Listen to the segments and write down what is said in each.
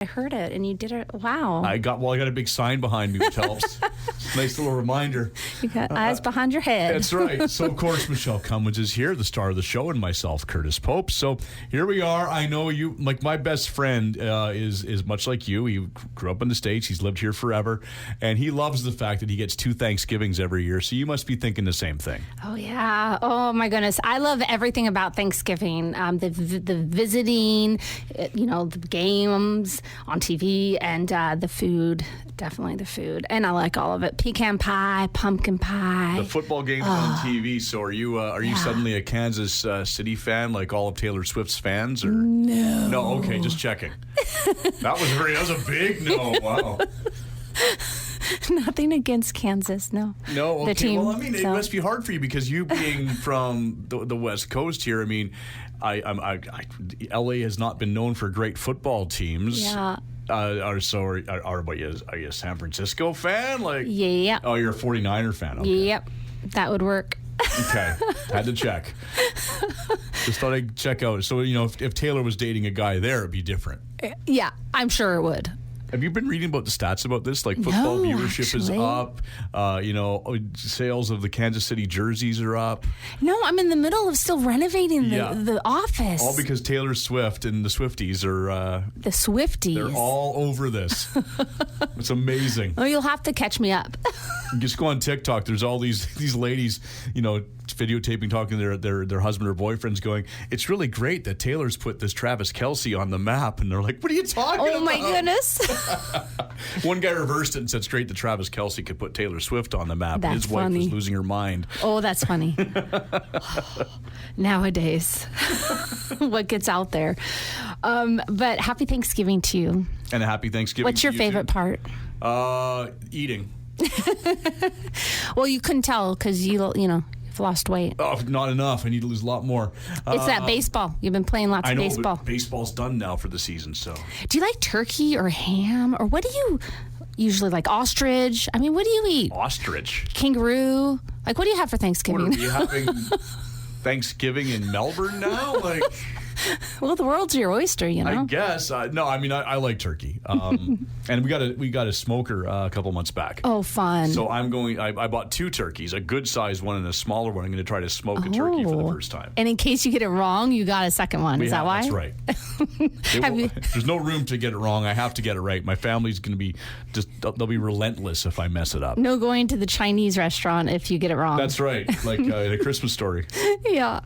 I heard it, and you did it. Wow. I got a big sign behind me, which helps. Nice little reminder. You got eyes behind your head. That's right. So, of course, Michele Cummins is here, the star of the show, and myself, Curtis Pope. So here we are. I know you, like my best friend is much like you. He grew up in the States. He's lived here forever, and he loves the fact that he gets 2 Thanksgivings every year. So you must be thinking the same thing. Oh, yeah. Oh, my goodness. I love everything about Thanksgiving. The visiting, the games on TV, and the food. Definitely the food. And I like all of it. Pecan pie, pumpkin pie. The football games on TV. So are you suddenly a Kansas City fan, like all of Taylor Swift's fans? Or? No. No, okay, just checking. That was a big no. Wow. Nothing against Kansas, no. No, okay. The team, well, I mean, it must be hard for you because you being from the West Coast here. I mean, LA has not been known for great football teams. Yeah. Are you a San Francisco fan? Yeah. Oh, you're a 49er fan. Okay. Yep. That would work. Okay. Had to check. Just thought I'd check out. So, if Taylor was dating a guy there, it'd be different. Yeah, I'm sure it would. Have you been reading about the stats about this? Like football viewership is up. Sales of the Kansas City jerseys are up. No, I'm in the middle of still renovating the office. All because Taylor Swift and the Swifties are... the Swifties. They're all over this. It's amazing. Oh, you'll have to catch me up. Just go on TikTok. There's all these ladies, videotaping, talking to their husband or boyfriends going, it's really great that Taylor's put this Travis Kelce on the map. And they're like, what are you talking about? Oh, my goodness. One guy reversed it and said it's great that Travis Kelce could put Taylor Swift on the map. That's and his wife funny. was losing her mind. Oh, that's funny. Nowadays, what gets out there. But happy Thanksgiving to you. And a happy Thanksgiving. What's your favorite part? Eating. Well, you couldn't tell because you've lost weight. Oh, not enough. I need to lose a lot more. It's that baseball. You've been playing lots of baseball. But baseball's done now for the season. So, do you like turkey or ham, or what do you usually like? Ostrich? I mean, what do you eat? Ostrich. Kangaroo? Like, what do you have for Thanksgiving? What, are you having Thanksgiving in Melbourne now? Well, the world's your oyster, I guess. No, I mean, I like turkey. And we got a smoker a couple months back. Oh, fun. So I bought 2 turkeys, a good sized one and a smaller one. I'm going to try to smoke a turkey for the first time. And in case you get it wrong, you got a second one. Is that why? That's right. There's no room to get it wrong. I have to get it right. My family's going to be they'll be relentless if I mess it up. No going to the Chinese restaurant if you get it wrong. That's right. Like in A Christmas Story. Yeah.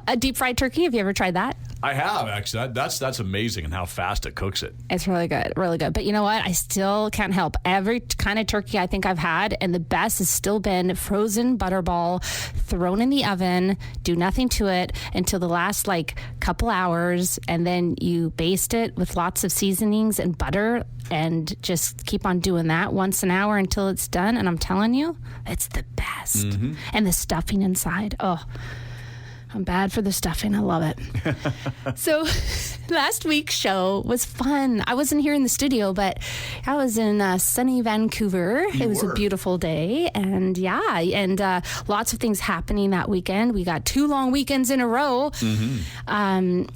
A deep fried turkey, have you ever tried that? I have, actually. That's amazing and how fast it cooks it. It's really good, really good. But you know what? I still can't help. Every kind of turkey I think I've had, and the best has still been frozen butterball, thrown in the oven, do nothing to it until the last couple hours, and then you baste it with lots of seasonings and butter, and just keep on doing that once an hour until it's done. And I'm telling you, it's the best. Mm-hmm. And the stuffing inside, I'm bad for the stuffing. I love it. So last week's show was fun. I wasn't here in the studio, but I was in sunny Vancouver. It was a beautiful day. And lots of things happening that weekend. We got 2 long weekends in a row. Mm-hmm.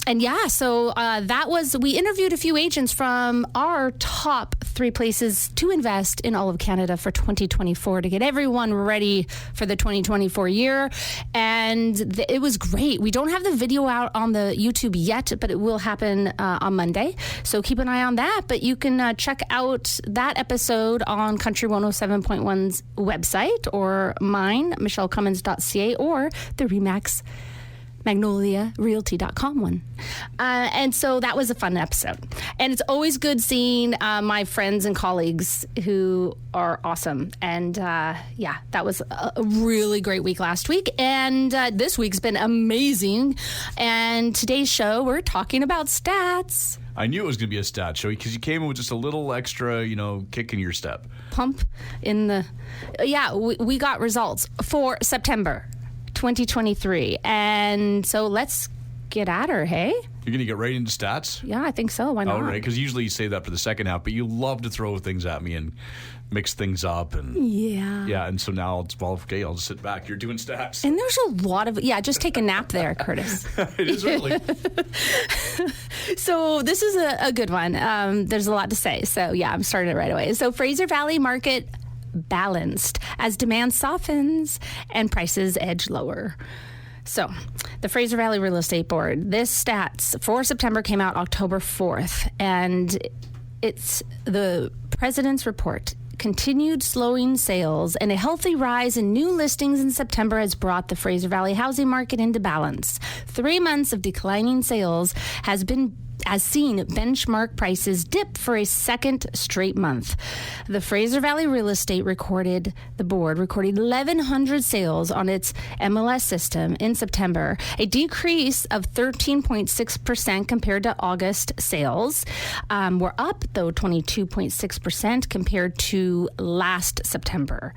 So we interviewed a few agents from our top 3 places to invest in all of Canada for 2024 to get everyone ready for the 2024 year. And it was great. We don't have the video out on the YouTube yet, but it will happen on Monday. So keep an eye on that. But you can check out that episode on Country 107.1's website or mine, michellecummins.ca, or the Remax MagnoliaRealty.com one. And so that was a fun episode. And it's always good seeing my friends and colleagues who are awesome. And that was a really great week last week. And this week's been amazing. And today's show, we're talking about stats. I knew it was going to be a stat show because you came in with just a little extra, kick in your step. Pump in the... Yeah, we got results for September 2023. And so let's get at her, hey? You're going to get right into stats? Yeah, I think so. Why not? All right, because usually you say that for the second half, but you love to throw things at me and mix things up. And yeah, and so now it's, well, okay, I'll just sit back. You're doing stats. And there's a lot of, just take a nap there, Curtis. It is early. So this is a good one. There's a lot to say. So yeah, I'm starting it right away. So Fraser Valley market balanced as demand softens and prices edge lower. So, the Fraser Valley Real Estate Board, this stats for September came out October 4th, and it's the president's report. Continued slowing sales and a healthy rise in new listings in September has brought the Fraser Valley housing market into balance. 3 months of declining sales has seen benchmark prices dip for a second straight month. The Fraser Valley Real Estate recorded 1,100 sales on its MLS system in September, a decrease of 13.6% compared to August sales. We're up, though, 22.6% compared to last September.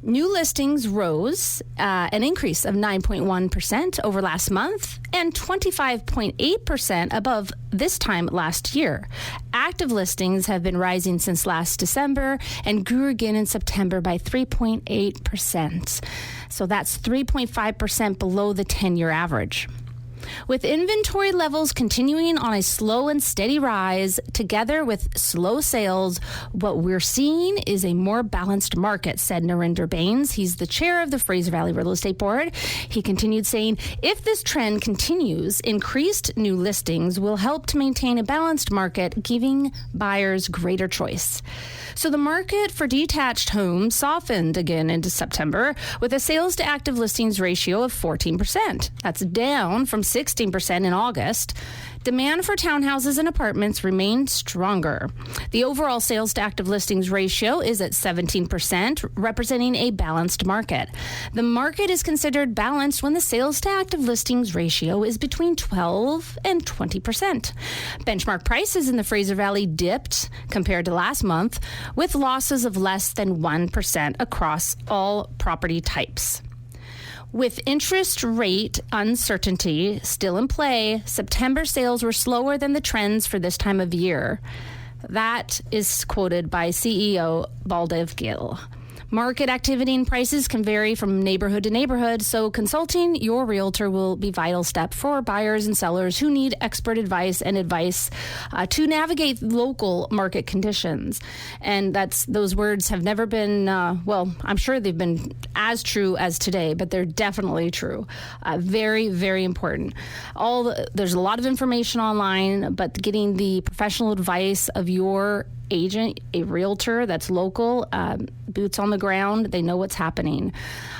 New listings rose an increase of 9.1% over last month and 25.8% above this time last year. Active listings have been rising since last December and grew again in September by 3.8%. So that's 3.5% below the 10-year average. With inventory levels continuing on a slow and steady rise, together with slow sales, what we're seeing is a more balanced market, said Narinder Bains. He's the chair of the Fraser Valley Real Estate Board. He continued saying, if this trend continues, increased new listings will help to maintain a balanced market, giving buyers greater choice. So the market for detached homes softened again into September with a sales to active listings ratio of 14%. That's down from 16% in August. Demand for townhouses and apartments remained stronger. The overall sales to active listings ratio is at 17%, representing a balanced market. The market is considered balanced when the sales to active listings ratio is between 12 and 20%. Benchmark prices in the Fraser Valley dipped compared to last month, with losses of less than 1% across all property types. With interest rate uncertainty still in play, September sales were slower than the trends for this time of year. That is quoted by CEO Baldev Gill. Market activity and prices can vary from neighborhood to neighborhood, so consulting your realtor will be a vital step for buyers and sellers who need expert advice to navigate local market conditions. And those words have never been, I'm sure they've been as true as today, but they're definitely true. Very, very important. There's a lot of information online, but getting the professional advice of your agent, a realtor that's local, boots on the ground, they know what's happening.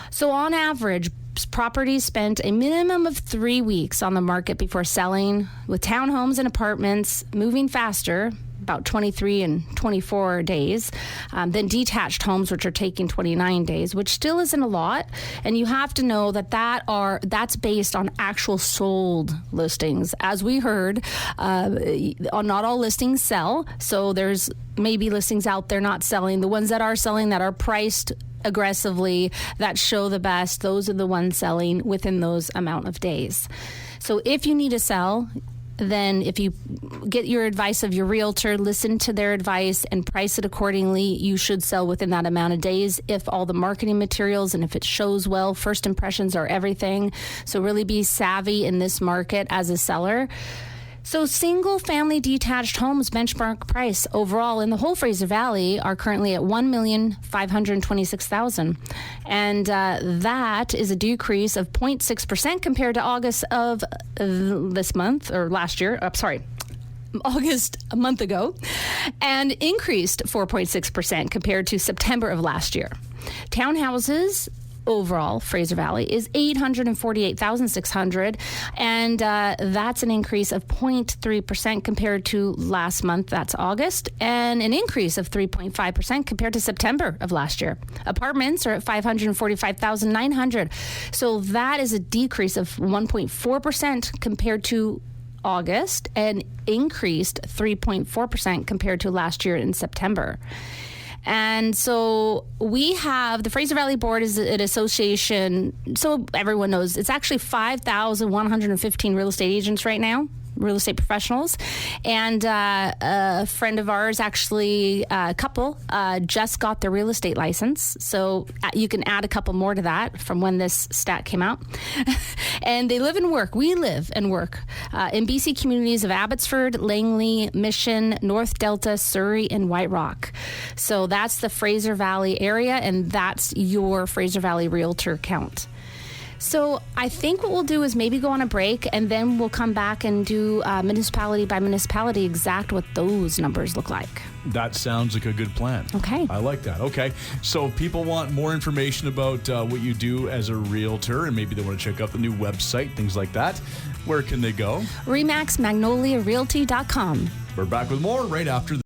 So on average, properties spent a minimum of 3 weeks on the market before selling, with townhomes and apartments moving faster, about 23 and 24 days, then detached homes, which are taking 29 days, which still isn't a lot. And you have to know that's based on actual sold listings. As we heard, not all listings sell, so there's maybe listings out there not selling. The ones that are selling, that are priced aggressively, that show the best, those are the ones selling within those amount of days. So if you need to sell, then if you get your advice of your realtor, listen to their advice and price it accordingly, you should sell within that amount of days if all the marketing materials and if it shows well. First impressions are everything. So really be savvy in this market as a seller. So single-family detached homes benchmark price overall in the whole Fraser Valley are currently at $1,526,000. And that is a decrease of 0.6% compared to August of this month, or last year. August a month ago, and increased 4.6% compared to September of last year. Townhouses overall, Fraser Valley is 848,600, and that's an increase of 0.3% compared to last month, that's August, and an increase of 3.5% compared to September of last year. Apartments are at 545,900, so that is a decrease of 1.4% compared to August and increased 3.4% compared to last year in September. And so we have the Fraser Valley Board is an association, so everyone knows it's actually 5,115 real estate agents right now, real estate professionals. And a friend of ours, actually a couple, just got their real estate license. So you can add a couple more to that from when this stat came out. And they live and work. We live and work in BC communities of Abbotsford, Langley, Mission, North Delta, Surrey, and White Rock. So that's the Fraser Valley area, and that's your Fraser Valley Realtor count. So I think what we'll do is maybe go on a break, and then we'll come back and do municipality by municipality exact what those numbers look like. That sounds like a good plan. Okay. I like that. Okay. So if people want more information about what you do as a realtor, and maybe they want to check out the new website, things like that, where can they go? RE/MAXMagnoliaRealty.com. We're back with more right after this.